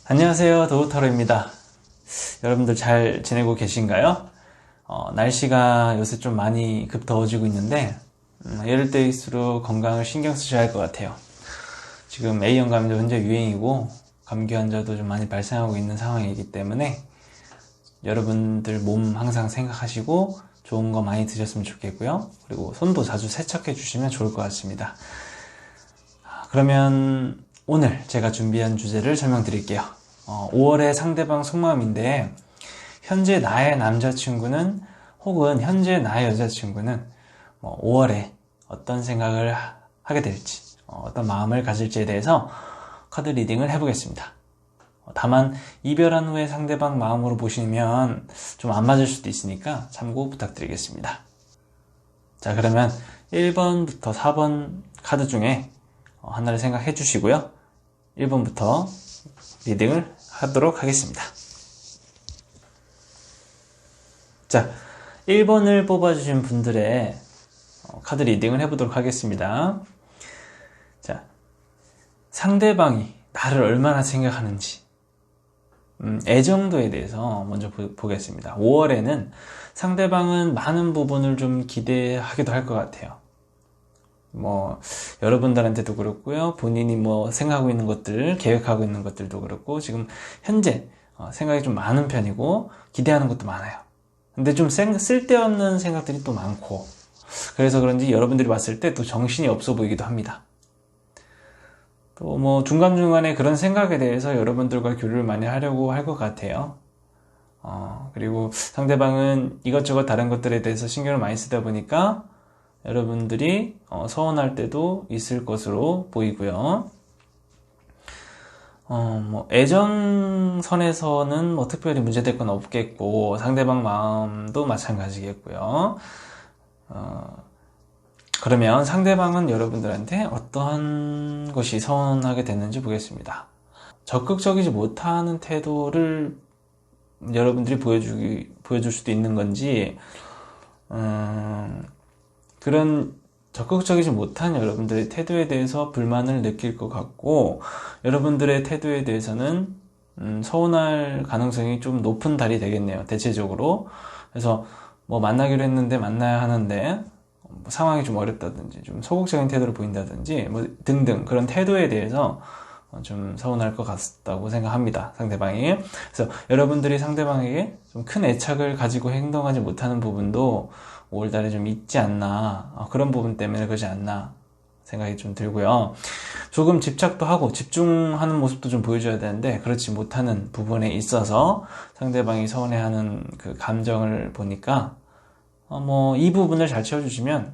안녕하세요, 도우타로입니다. 여러분들 잘 지내고 계신가요? 날씨가 요새 좀 많이 급 더워지고 있는데 이럴 때일수록 건강을 신경 쓰셔야 할 것 같아요. 지금 A형 감기도 현재 유행이고 감기 환자도 좀 많이 발생하고 있는 상황이기 때문에 여러분들 몸 항상 생각하시고 좋은 거 많이 드셨으면 좋겠고요. 그리고 손도 자주 세척해 주시면 좋을 것 같습니다. 그러면 오늘 제가 준비한 주제를 설명드릴게요. 5월의 상대방 속마음인데 현재 나의 남자친구는 혹은 현재 나의 여자친구는 5월에 어떤 생각을 하게 될지 어떤 마음을 가질지에 대해서 카드 리딩을 해보겠습니다. 다만 이별한 후에 상대방 마음으로 보시면 좀 안 맞을 수도 있으니까 참고 부탁드리겠습니다. 자, 그러면 1번부터 4번 카드 중에 하나를 생각해 주시고요. 1번부터 리딩을 하도록 하겠습니다. 자, 1번을 뽑아주신 분들의 카드 리딩을 해보도록 하겠습니다. 자, 상대방이 나를 얼마나 생각하는지, 애정도에 대해서 먼저 보겠습니다. 5월에는 상대방은 많은 부분을 좀 기대하기도 할 것 같아요. 여러분들한테도 그렇고요. 본인이 생각하고 있는 것들, 계획하고 있는 것들도 그렇고, 지금 현재 생각이 좀 많은 편이고, 기대하는 것도 많아요. 근데 좀 쓸데없는 생각들이 또 많고, 그래서 그런지 여러분들이 봤을 때 또 정신이 없어 보이기도 합니다. 또 중간중간에 그런 생각에 대해서 여러분들과 교류를 많이 하려고 할 것 같아요. 그리고 상대방은 이것저것 다른 것들에 대해서 신경을 많이 쓰다 보니까 여러분들이 서운할 때도 있을 것으로 보이고요. 애정선에서는 특별히 문제될 건 없겠고, 상대방 마음도 마찬가지겠고요. 그러면 상대방은 여러분들한테 어떤 것이 서운하게 됐는지 보겠습니다. 적극적이지 못하는 태도를 여러분들이 보여줄 수도 있는 건지, 그런 적극적이지 못한 여러분들의 태도에 대해서 불만을 느낄 것 같고, 여러분들의 태도에 대해서는 서운할 가능성이 좀 높은 달이 되겠네요, 대체적으로. 그래서 만나기로 했는데 만나야 하는데 상황이 좀 어렵다든지 좀 소극적인 태도를 보인다든지 등등 그런 태도에 대해서 좀 서운할 것 같다고 생각합니다, 상대방이. 그래서 여러분들이 상대방에게 좀 큰 애착을 가지고 행동하지 못하는 부분도 5월달에 좀 있지 않나, 그런 부분 때문에 그러지 않나 생각이 좀 들고요. 조금 집착도 하고 집중하는 모습도 좀 보여줘야 되는데 그렇지 못하는 부분에 있어서 상대방이 서운해하는 그 감정을 보니까 이 부분을 잘 채워주시면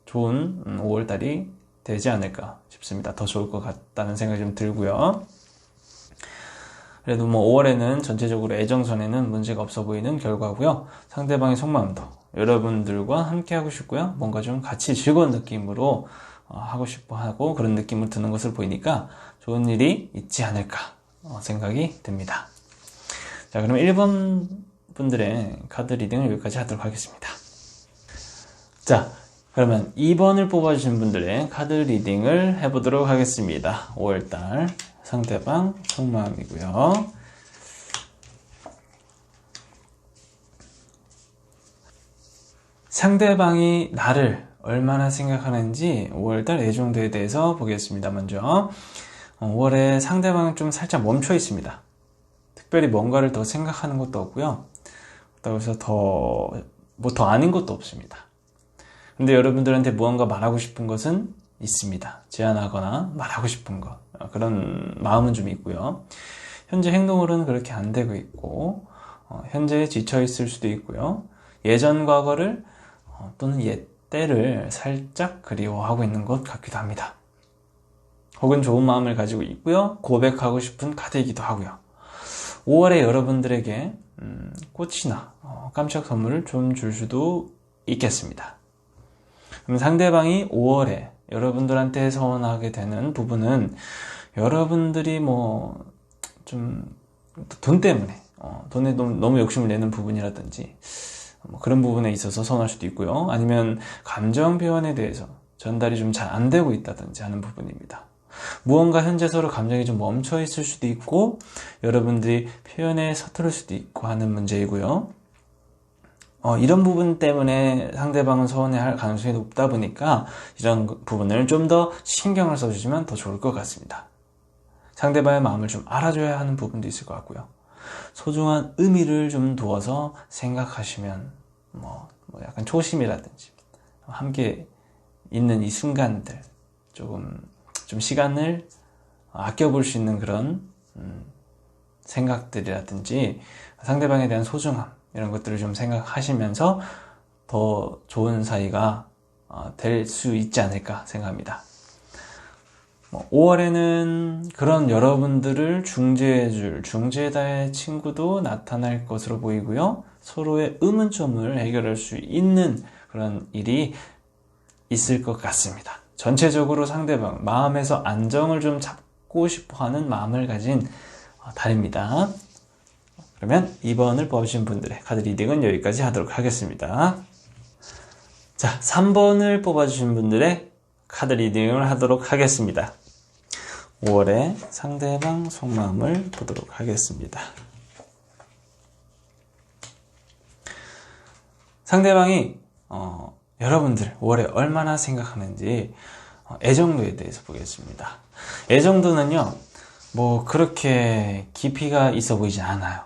좋은 5월달이 되지 않을까 싶습니다. 더 좋을 것 같다는 생각이 좀 들고요. 그래도 5월에는 전체적으로 애정선에는 문제가 없어 보이는 결과고요. 상대방의 속마음도 여러분들과 함께 하고 싶고요. 뭔가 좀 같이 즐거운 느낌으로 하고 싶어 하고 그런 느낌을 드는 것을 보이니까 좋은 일이 있지 않을까 생각이 듭니다. 자, 그럼 1번 분들의 카드 리딩을 여기까지 하도록 하겠습니다. 자, 그러면 2번을 뽑아주신 분들의 카드 리딩을 해보도록 하겠습니다. 5월달 상대방 속마음이고요. 상대방이 나를 얼마나 생각하는지 5월달 애정도에 대해서 보겠습니다. 먼저 5월에 상대방은 좀 살짝 멈춰 있습니다. 특별히 뭔가를 더 생각하는 것도 없고요. 그렇다고 해서 더 아닌 것도 없습니다. 근데 여러분들한테 무언가 말하고 싶은 것은 있습니다. 제안하거나 말하고 싶은 것, 그런 마음은 좀 있고요. 현재 행동으로는 그렇게 안 되고 있고, 현재에 지쳐 있을 수도 있고요. 예전 과거를 또는 옛 때를 살짝 그리워하고 있는 것 같기도 합니다. 혹은 좋은 마음을 가지고 있고요. 고백하고 싶은 카드이기도 하고요. 5월에 여러분들에게 꽃이나 깜짝 선물을 좀 줄 수도 있겠습니다. 그럼 상대방이 5월에 여러분들한테 서운하게 되는 부분은 여러분들이 돈 때문에 돈에 너무 욕심을 내는 부분이라든지 그런 부분에 있어서 서운할 수도 있고요. 아니면 감정 표현에 대해서 전달이 좀 잘 안 되고 있다든지 하는 부분입니다. 무언가 현재 서로 감정이 좀 멈춰 있을 수도 있고 여러분들이 표현에 서투를 수도 있고 하는 문제이고요. 이런 부분 때문에 상대방은 서운해할 가능성이 높다 보니까 이런 부분을 좀 더 신경을 써주시면 더 좋을 것 같습니다. 상대방의 마음을 좀 알아줘야 하는 부분도 있을 것 같고요. 소중한 의미를 좀 두어서 생각하시면 뭐 약간 초심이라든지 함께 있는 이 순간들 좀 시간을 아껴볼 수 있는 그런 생각들이라든지 상대방에 대한 소중함 이런 것들을 좀 생각하시면서 더 좋은 사이가 될 수 있지 않을까 생각합니다. 5월에는 그런 여러분들을 중재해줄 중재자의 친구도 나타날 것으로 보이고요. 서로의 의문점을 해결할 수 있는 그런 일이 있을 것 같습니다. 전체적으로 상대방 마음에서 안정을 좀 잡고 싶어하는 마음을 가진 달입니다. 그러면 2번을 뽑으신 분들의 카드 리딩은 여기까지 하도록 하겠습니다. 자, 3번을 뽑아주신 분들의 카드 리딩을 하도록 하겠습니다. 5월의 상대방 속마음을 보도록 하겠습니다. 상대방이 여러분들 5월에 얼마나 생각하는지 애정도에 대해서 보겠습니다. 애정도는요, 그렇게 깊이가 있어 보이지 않아요.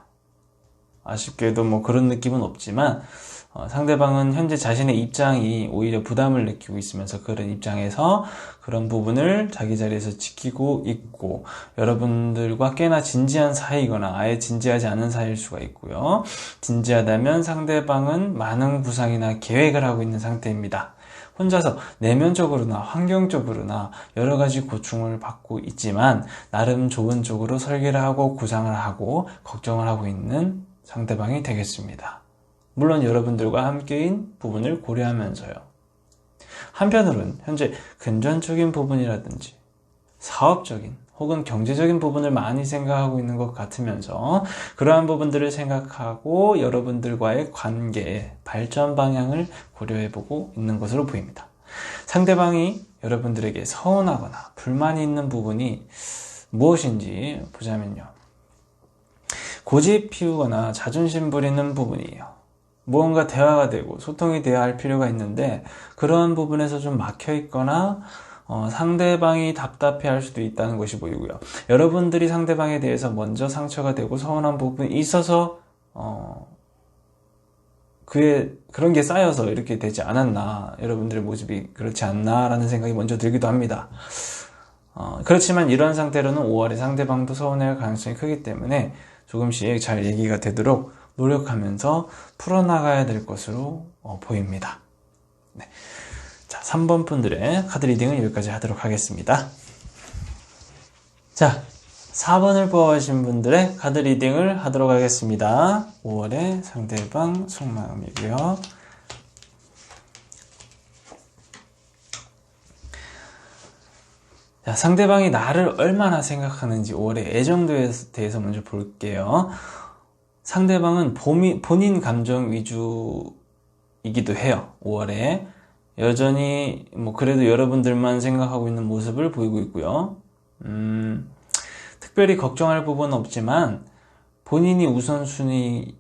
아쉽게도 그런 느낌은 없지만 상대방은 현재 자신의 입장이 오히려 부담을 느끼고 있으면서 그런 입장에서 그런 부분을 자기 자리에서 지키고 있고 여러분들과 꽤나 진지한 사이거나 아예 진지하지 않은 사이일 수가 있고요. 진지하다면 상대방은 많은 구상이나 계획을 하고 있는 상태입니다. 혼자서 내면적으로나 환경적으로나 여러 가지 고충을 받고 있지만 나름 좋은 쪽으로 설계를 하고 구상을 하고 걱정을 하고 있는 상대방이 되겠습니다. 물론 여러분들과 함께인 부분을 고려하면서요. 한편으로는 현재 금전적인 부분이라든지 사업적인 혹은 경제적인 부분을 많이 생각하고 있는 것 같으면서 그러한 부분들을 생각하고 여러분들과의 관계의 발전 방향을 고려해보고 있는 것으로 보입니다. 상대방이 여러분들에게 서운하거나 불만이 있는 부분이 무엇인지 보자면요. 고집 피우거나 자존심 부리는 부분이에요. 무언가 대화가 되고 소통이 돼야 할 필요가 있는데 그러한 부분에서 좀 막혀 있거나 상대방이 답답해할 수도 있다는 것이 보이고요. 여러분들이 상대방에 대해서 먼저 상처가 되고 서운한 부분이 있어서 그런 게 쌓여서 이렇게 되지 않았나, 여러분들의 모습이 그렇지 않나 라는 생각이 먼저 들기도 합니다. 그렇지만 이러한 상태로는 5월에 상대방도 서운해할 가능성이 크기 때문에 조금씩 잘 얘기가 되도록 노력하면서 풀어나가야 될 것으로 보입니다. 네. 자, 3번 분들의 카드 리딩은 여기까지 하도록 하겠습니다. 자, 4번을 뽑으신 분들의 카드 리딩을 하도록 하겠습니다. 5월의 상대방 속마음이고요. 자, 상대방이 나를 얼마나 생각하는지 5월의 애정도에 대해서 먼저 볼게요. 상대방은 본인 감정 위주이기도 해요. 5월에 여전히 그래도 여러분들만 생각하고 있는 모습을 보이고 있고요. 특별히 걱정할 부분은 없지만 본인이 우선순위이거나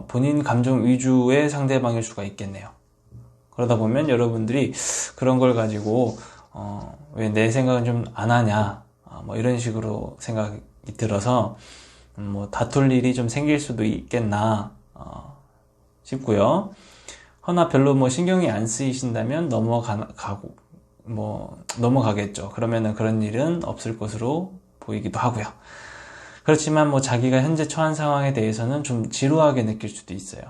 본인 감정 위주의 상대방일 수가 있겠네요. 그러다 보면 여러분들이 그런 걸 가지고 왜 내 생각은 좀 안 하냐, 이런 식으로 생각이 들어서 다툴 일이 좀 생길 수도 있겠나 싶고요. 허나 별로 신경이 안 쓰이신다면 넘어가겠죠. 그러면은 그런 일은 없을 것으로 보이기도 하고요. 그렇지만 자기가 현재 처한 상황에 대해서는 좀 지루하게 느낄 수도 있어요.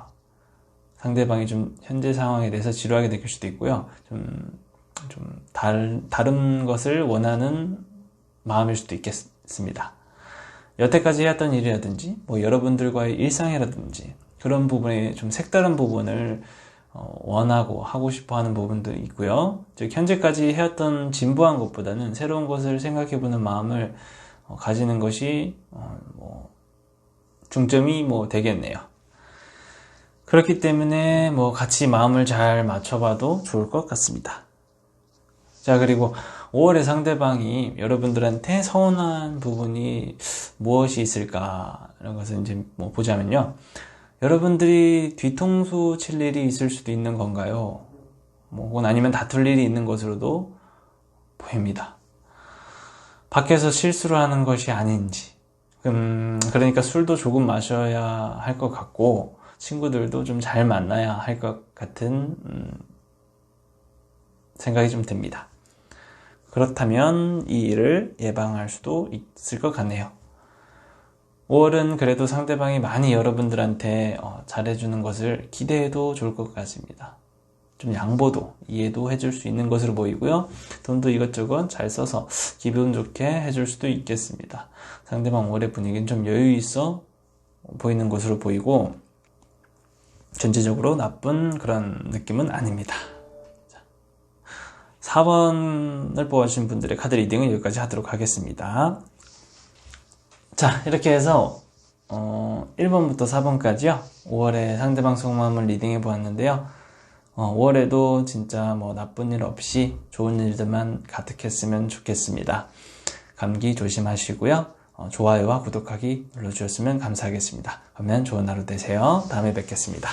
상대방이 좀 현재 상황에 대해서 지루하게 느낄 수도 있고요. 다른 것을 원하는 마음일 수도 있겠습니다. 여태까지 해왔던 일이라든지 여러분들과의 일상이라든지 그런 부분에 좀 색다른 부분을 원하고 하고 싶어 하는 부분도 있고요. 즉 현재까지 해왔던 진부한 것보다는 새로운 것을 생각해보는 마음을 가지는 것이 중점이 되겠네요. 그렇기 때문에 같이 마음을 잘 맞춰봐도 좋을 것 같습니다. 자, 그리고 5월에 상대방이 여러분들한테 서운한 부분이 무엇이 있을까? 이런 것을 이제 뭐 보자면요. 여러분들이 뒤통수 칠 일이 있을 수도 있는 건가요? 뭐, 혹은 아니면 다툴 일이 있는 것으로도 보입니다. 밖에서 실수를 하는 것이 아닌지. 그러니까 술도 조금 마셔야 할 것 같고, 친구들도 좀 잘 만나야 할 것 같은, 생각이 좀 듭니다. 그렇다면 이 일을 예방할 수도 있을 것 같네요. 5월은 그래도 상대방이 많이 여러분들한테 잘해주는 것을 기대해도 좋을 것 같습니다. 좀 양보도, 이해도 해줄 수 있는 것으로 보이고요. 돈도 이것저것 잘 써서 기분 좋게 해줄 수도 있겠습니다. 상대방 5월의 분위기는 좀 여유 있어 보이는 것으로 보이고, 전체적으로 나쁜 그런 느낌은 아닙니다. 4번을 뽑아주신 분들의 카드 리딩은 여기까지 하도록 하겠습니다. 자, 이렇게 해서 1번부터 4번까지요. 5월에 상대방 속마음을 리딩해 보았는데요. 5월에도 진짜 뭐 나쁜 일 없이 좋은 일들만 가득했으면 좋겠습니다. 감기 조심하시고요. 좋아요와 구독하기 눌러주셨으면 감사하겠습니다. 그러면 좋은 하루 되세요. 다음에 뵙겠습니다.